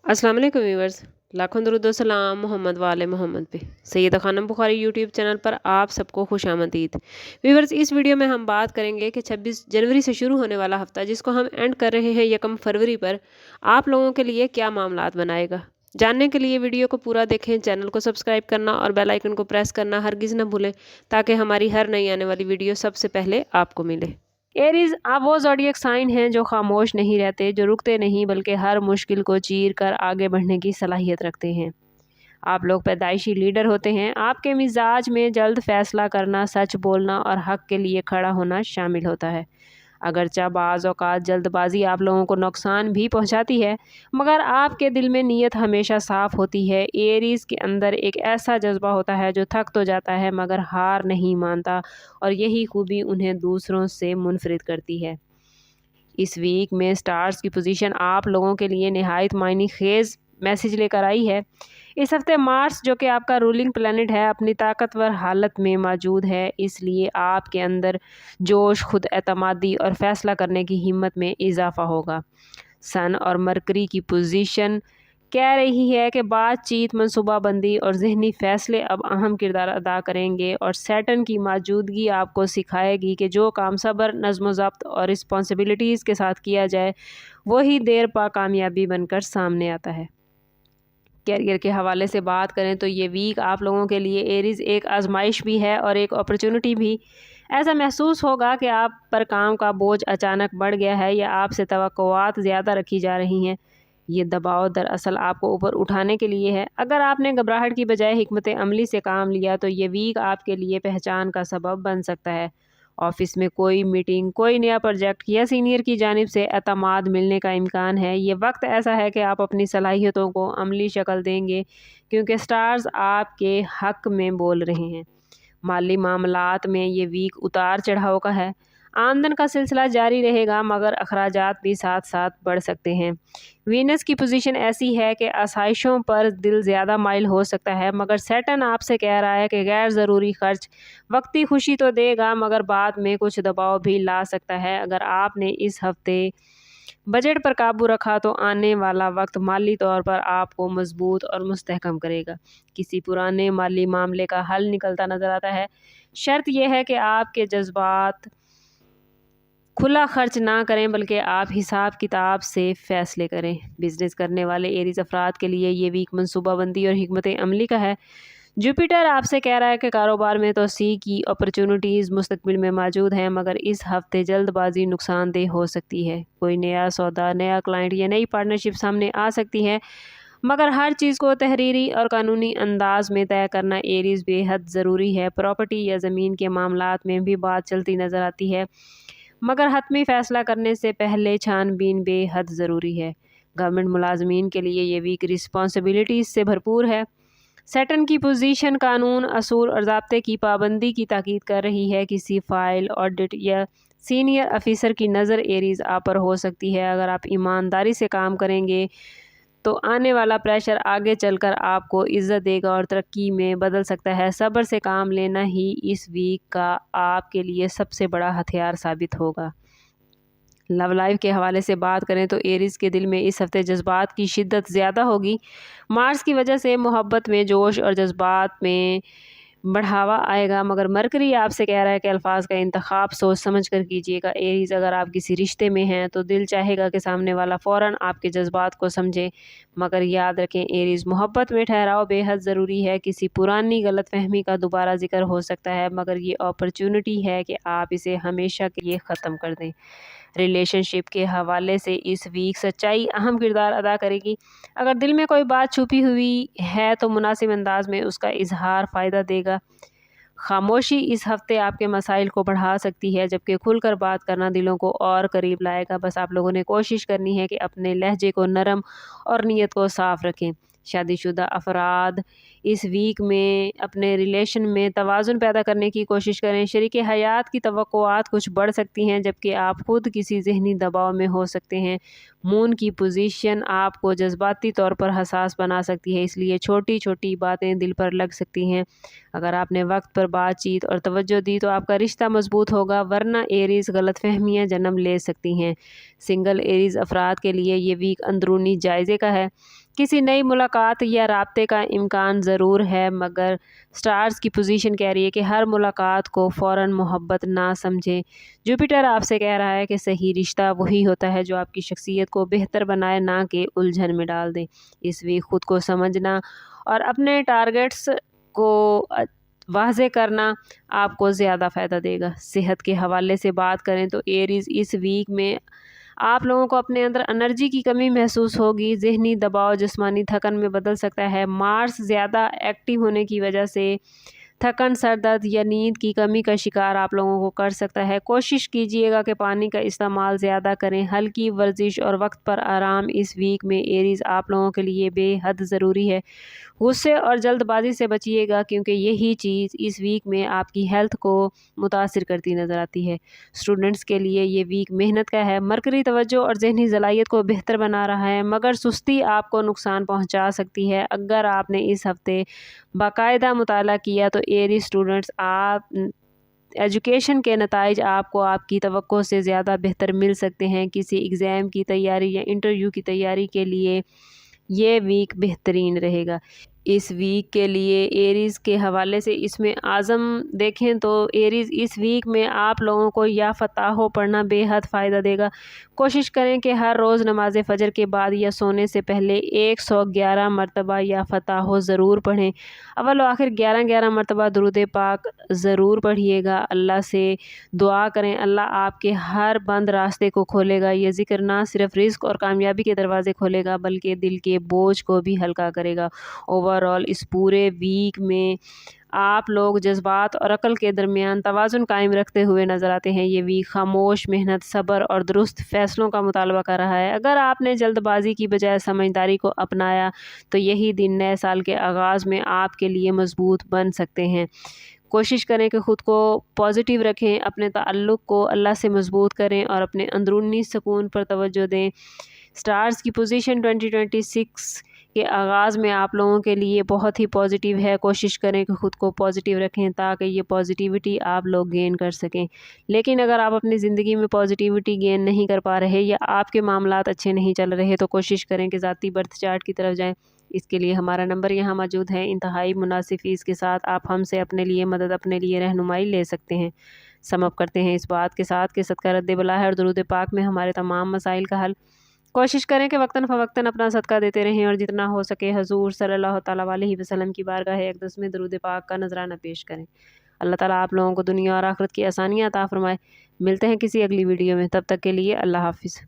अस्सलाम वालेकुम व्यूवर्स। लाखों दरूद व सलाम मोहम्मद वाले मोहम्मद पे। सैयदा खानम बुखारी यूट्यूब चैनल पर आप सबको खुशामदीद। व्यूवर्स, इस वीडियो में हम बात करेंगे कि 26 जनवरी से शुरू होने वाला हफ्ता, जिसको हम एंड कर रहे हैं 1 फरवरी पर, आप लोगों के लिए क्या मामलात बनाएगा। जानने के लिए वीडियो को पूरा देखें, चैनल को सब्सक्राइब करना और बेल आइकन को प्रेस करना हरगिज़ न भूलें, ताकि हमारी हर नई आने वाली वीडियो सबसे पहले आपको मिले। एरीज आप वो ज़ोडिएक साइन हैं जो खामोश नहीं रहते, जो रुकते नहीं बल्कि हर मुश्किल को चीर कर आगे बढ़ने की सलाहियत रखते हैं। आप लोग पैदाइशी लीडर होते हैं। आपके मिजाज में जल्द फैसला करना, सच बोलना और हक के लिए खड़ा होना शामिल होता है। अगरचा बाज़ औक़ात जल्दबाजी आप लोगों को नुकसान भी पहुंचाती है, मगर आपके दिल में नीयत हमेशा साफ़ होती है। एरीज़ के अंदर एक ऐसा जज्बा होता है जो थक तो जाता है मगर हार नहीं मानता, और यही खूबी उन्हें दूसरों से मुनफरिद करती है। इस वीक में स्टार्स की पोजीशन आप लोगों के लिए नहायत मायने खेज़ मैसेज लेकर आई है। इस हफ्ते मार्स, जो कि आपका रूलिंग प्लैनेट है, अपनी ताकतवर हालत में मौजूद है, इसलिए आपके अंदर जोश, खुद एतमादी और फैसला करने की हिम्मत में इजाफा होगा। सन और मरकरी की पोजीशन कह रही है कि बातचीत, मनसूबाबंदी और जहनी फ़ैसले अब अहम किरदार अदा करेंगे, और सैटर्न की मौजूदगी आपको सिखाएगी कि जो काम सब्र, नज़्म ज़ब्त और रिस्पॉन्सिबिलिटीज़ के साथ किया जाए, वही देर पा कामयाबी बनकर सामने आता है। कैरियर के हवाले से बात करें तो ये वीक आप लोगों के लिए एरीज़ एक आजमाइश भी है और एक अपॉर्चुनिटी भी। ऐसा महसूस होगा कि आप पर काम का बोझ अचानक बढ़ गया है या आपसे तवक्कुआत ज़्यादा रखी जा रही हैं। ये दबाव दरअसल आपको ऊपर उठाने के लिए है। अगर आपने घबराहट की बजाय हिकमत अमली से काम लिया तो ये वीक आपके लिए पहचान का सबब बन सकता है। ऑफिस में कोई मीटिंग, कोई नया प्रोजेक्ट या सीनियर की जानिब से एतमाद मिलने का इम्कान है। ये वक्त ऐसा है कि आप अपनी सलाहियतों को अमली शक्ल देंगे, क्योंकि स्टार्स आपके हक में बोल रहे हैं। माली मामलात में ये वीक उतार चढ़ाव का है। आमदन का सिलसिला जारी रहेगा मगर अखराजात भी साथ साथ बढ़ सकते हैं। वीनस की पोजीशन ऐसी है कि आसाइशों पर दिल ज़्यादा माइल हो सकता है, मगर सैटर्न आपसे कह रहा है कि गैर ज़रूरी खर्च वक्ती खुशी तो देगा मगर बाद में कुछ दबाव भी ला सकता है। अगर आपने इस हफ्ते बजट पर काबू रखा तो आने वाला वक्त माली तौर पर आपको मजबूत और मुस्तहकम करेगा। किसी पुराने माली मामले का हल निकलता नज़र आता है। शर्त यह है कि आपके जज्बात खुला खर्च ना करें, बल्कि आप हिसाब किताब से फ़ैसले करें। बिज़नेस करने वाले एरीज़ अफराद के लिए ये वीक मनसूबाबंदी और हिकमत अमली का है। जुपिटर आपसे कह रहा है कि कारोबार में तोसी की अपॉर्चुनिटीज़ मुस्तकबिल में मौजूद हैं, मगर इस हफ्ते जल्दबाजी नुकसानदेह हो सकती है। कोई नया सौदा, नया क्लाइंट या नई पार्टनरशिप सामने आ सकती है, मगर हर चीज़ को तहरीरी और कानूनी अंदाज में तय करना एरीज़ बेहद ज़रूरी है। प्रॉपर्टी या ज़मीन के मामलात में भी बात चलती नज़र आती है, मगर हतमी फ़ैसला करने से पहले छानबीन बेहद ज़रूरी है। गवर्नमेंट मुलाजमीन के लिए ये वीक रिस्पॉन्सिबिलिटीज़ से भरपूर है। सैटर्न की पोजीशन कानून, असूल और ज़ाब्ते की पाबंदी की ताकीद कर रही है। किसी फ़ाइल, ऑडिट या सीनियर अफिसर की नज़र एरीज़ आप पर हो सकती है। अगर आप ईमानदारी से काम करेंगे तो आने वाला प्रेशर आगे चलकर आपको इज़्ज़त देगा और तरक्की में बदल सकता है। सब्र से काम लेना ही इस वीक का आपके लिए सबसे बड़ा हथियार साबित होगा। लव लाइफ के हवाले से बात करें तो एरीज़ के दिल में इस हफ्ते जज्बात की शिद्दत ज़्यादा होगी। मार्स की वजह से मोहब्बत में जोश और जज्बात में बढ़ावा आएगा, मगर मरकरी आपसे कह रहा है कि अल्फाज का इंतखाब सोच समझ कर कीजिएगा। एरीज़, अगर आप किसी रिश्ते में हैं तो दिल चाहेगा कि सामने वाला फ़ौरन आपके जज्बात को समझे, मगर याद रखें एरीज़, मोहब्बत में ठहराव बेहद ज़रूरी है। किसी पुरानी गलतफहमी का दोबारा जिक्र हो सकता है, मगर ये अपॉर्चुनिटी है कि आप इसे हमेशा के लिए ख़त्म कर दें। रिलेशनशिप के हवाले से इस वीक सच्चाई अहम किरदार अदा करेगी। अगर दिल में कोई बात छुपी हुई है तो मुनासिब अंदाज में उसका इजहार फ़ायदा देगा। खामोशी इस हफ्ते आपके मसाइल को बढ़ा सकती है, जबकि खुलकर बात करना दिलों को और करीब लाएगा। बस आप लोगों ने कोशिश करनी है कि अपने लहजे को नरम और नीयत को साफ रखें। शादीशुदा अफराद इस वीक में अपने रिलेशन में तवाज़ुन पैदा करने की कोशिश करें। शरीके हयात की तवक्कुआत कुछ बढ़ सकती हैं, जबकि आप खुद किसी ज़हनी दबाव में हो सकते हैं। मून की पोजीशन आपको जज्बाती तौर पर हसास बना सकती है, इसलिए छोटी छोटी बातें दिल पर लग सकती हैं। अगर आपने वक्त पर बातचीत और तवज्जो दी तो आपका रिश्ता मजबूत होगा, वरना एरीज़ गलतफहमियाँ जन्म ले सकती हैं। सिंगल एरीज़ अफराद के लिए ये वीक अंदरूनी जायज़े का है। किसी नई मुलाकात या राब्ते का इम्कान ज़रूर है, मगर स्टार्स की पोजीशन कह रही है कि हर मुलाकात को फ़ौरन मोहब्बत ना समझें। जुपिटर आपसे कह रहा है कि सही रिश्ता वही होता है जो आपकी शख्सियत को बेहतर बनाए, ना कि उलझन में डाल दे। इस वीक खुद को समझना और अपने टारगेट्स को वाज़े करना आपको ज़्यादा फ़ायदा देगा। सेहत के हवाले से बात करें तो एरीज़, इस वीक में आप लोगों को अपने अंदर एनर्जी की कमी महसूस होगी। ज़हनी दबाव जिस्मानी थकन में बदल सकता है। मार्स ज़्यादा एक्टिव होने की वजह से थकन, सर दर्द या नींद की कमी का शिकार आप लोगों को कर सकता है। कोशिश कीजिएगा कि पानी का इस्तेमाल ज़्यादा करें। हल्की वर्जिश और वक्त पर आराम इस वीक में एरीज़ आप लोगों के लिए बेहद ज़रूरी है। गुस्से और जल्दबाजी से बचिएगा, क्योंकि यही चीज़ इस वीक में आपकी हेल्थ को मुतासिर करती नज़र आती है। स्टूडेंट्स के लिए ये वीक मेहनत का है। मरकरी तवज्जो और ज़हनी सलाहियत को बेहतर बना रहा है, मगर सुस्ती आपको नुकसान पहुंचा सकती है। अगर आपने इस हफ्ते बाकायदा मुताला किया तो एरी स्टूडेंट्स, आप एजुकेशन के नताइज आपको आपकी तवक्को से ज़्यादा बेहतर मिल सकते हैं। किसी एग्ज़ाम की तैयारी या इंटरव्यू की तैयारी के लिए ये वीक बेहतरीन रहेगा। इस वीक के लिए एरीज़ के हवाले से इसमें आज़म देखें तो एरीज़, इस वीक में आप लोगों को या फ़ताहो पढ़ना बेहद फ़ायदा देगा। कोशिश करें कि हर रोज़ नमाज फ़जर के बाद या सोने से पहले 111 मरतबा या फ़ताहो ज़रूर पढ़ें। अव्वल व आखिर 11-11 मरतबा दुरूद पाक ज़रूर पढ़िएगा। अल्लाह से दुआ करें, अल्लाह आपके हर बंद रास्ते को खोलेगा। ये ज़िक्र ना सिर्फ रिज़्क और कामयाबी के दरवाज़े खोलेगा, बल्कि दिल के बोझ को भी हल्का करेगा। ओवरऑल इस पूरे वीक में आप लोग जज्बात और अक्ल के दरमियान तवाज़ुन कायम रखते हुए नज़र आते हैं। ये वीक खामोश मेहनत, सब्र और दुरुस्त फ़ैसलों का मुतालबा कर रहा है। अगर आपने जल्दबाजी की बजाय समझदारी को अपनाया तो यही दिन नए साल के आगाज़ में आपके लिए मजबूत बन सकते हैं। कोशिश करें कि ख़ुद को पॉजिटिव रखें, अपने ताल्लुक़ को अल्लाह से मजबूत करें और अपने अंदरूनी सुकून पर तवज्जो दें। स्टार्स की पोजीशन 2026 के आगाज़ में आप लोगों के लिए बहुत ही पॉजिटिव है। कोशिश करें कि ख़ुद को पॉजिटिव रखें ताकि ये पॉजिटिविटी आप लोग गेन कर सकें। लेकिन अगर आप अपनी ज़िंदगी में पॉजिटिविटी गेन नहीं कर पा रहे या आपके मामलात अच्छे नहीं चल रहे तो कोशिश करें कि ज़ाती बर्थ चार्ट की तरफ जाएँ। इसके लिए हमारा नंबर यहाँ मौजूद है। इंतहाई मुनासिब फ़ीस के साथ आप हमसे अपने लिए मदद, अपने लिए रहनुमाई ले सकते हैं। समअप करते हैं इस बात के साथ कि सदका रद्द बला है और दुरूद पाक में हमारे तमाम मसाइल का हल। कोशिश करें कि वक्तन फ़वक्तन अपना सदका देते रहें और जितना हो सके हजूर सल्लल्लाहु तआला अलैहि वसल्लम की बारगाह अक़दस में दुरूद पाक का नजराना पेश करें। अल्लाह ताला आप लोगों को दुनिया और आखिरत की आसानियाँ अता फ़रमाए। मिलते हैं किसी अगली वीडियो में, तब तक के लिए अल्लाह हाफ़िज़।